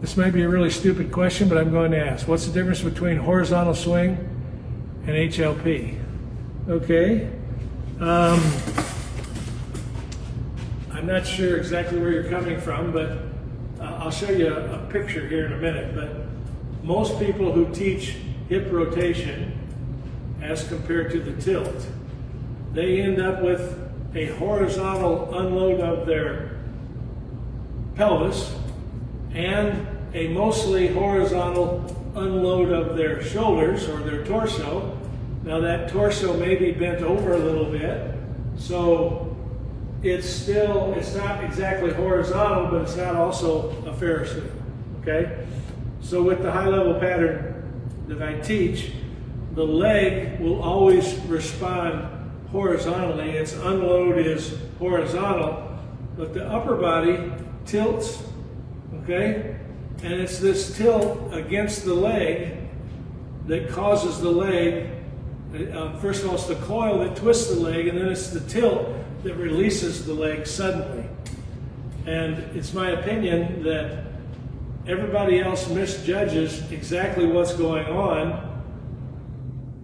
This may be a really stupid question, but I'm going to ask. What's the difference between horizontal swing and HLP? Okay. I'm not sure exactly where you're coming from, but I'll show you a picture here in a minute. But most people who teach hip rotation as compared to the tilt, they end up with a horizontal unload of their pelvis and a mostly horizontal unload of their shoulders or their torso. Now that torso may be bent over a little bit, so it's not exactly horizontal, but it's not also a Ferris wheel, okay? So with the high level pattern that I teach, the leg will always respond horizontally. Its unload is horizontal, but the upper body tilts, okay? And it's this tilt against the leg that causes the leg, first of all, it's the coil that twists the leg, and then it's the tilt that releases the leg suddenly. And it's my opinion that everybody else misjudges exactly what's going on,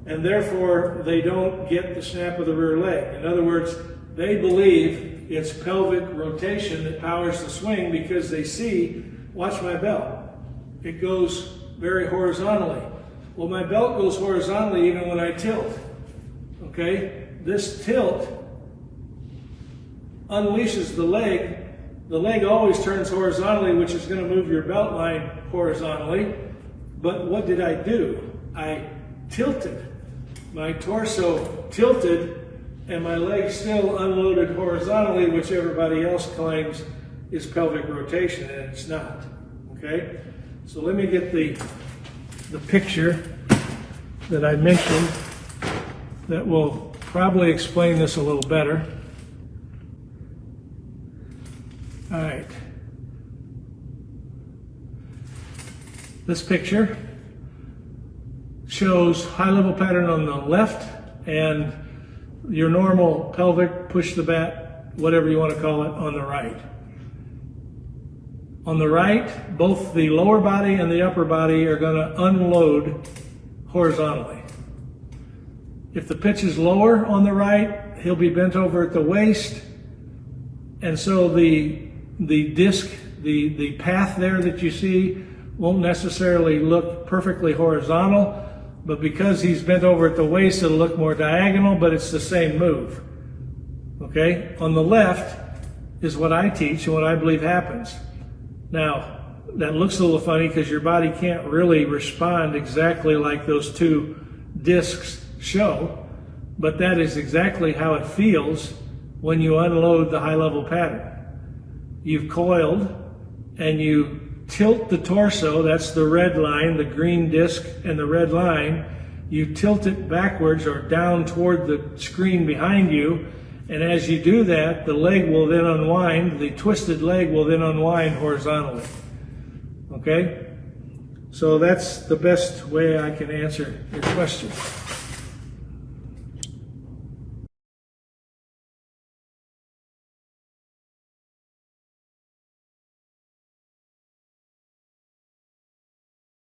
and therefore they don't get the snap of the rear leg. In other words, they believe it's pelvic rotation that powers the swing because they see, watch my belt, it goes very horizontally. Well, my belt goes horizontally even when I tilt, okay? This tilt unleashes the leg. The leg always turns horizontally, which is going to move your belt line horizontally. But what did I do? I tilted. My torso tilted, and my leg still unloaded horizontally, which everybody else claims is pelvic rotation, and it's not. Okay? So let me get the picture that I mentioned that will probably explain this a little better. All right. This picture shows high level pattern on the left and your normal pelvic push the bat, whatever you want to call it, on the right. On the right, both the lower body and the upper body are going to unload horizontally. If the pitch is lower on the right, he'll be bent over at the waist, and so the disc, the path there that you see won't necessarily look perfectly horizontal, but because he's bent over at the waist, it'll look more diagonal, but it's the same move. Okay? On the left is what I teach and what I believe happens. Now, that looks a little funny because your body can't really respond exactly like those two discs show, but that is exactly how it feels when you unload the high level pattern. You've coiled and you tilt the torso, that's the red line, the green disc and the red line. You tilt it backwards or down toward the screen behind you, and as you do that, the leg will then unwind, the twisted leg will then unwind horizontally. Okay? So that's the best way I can answer your question.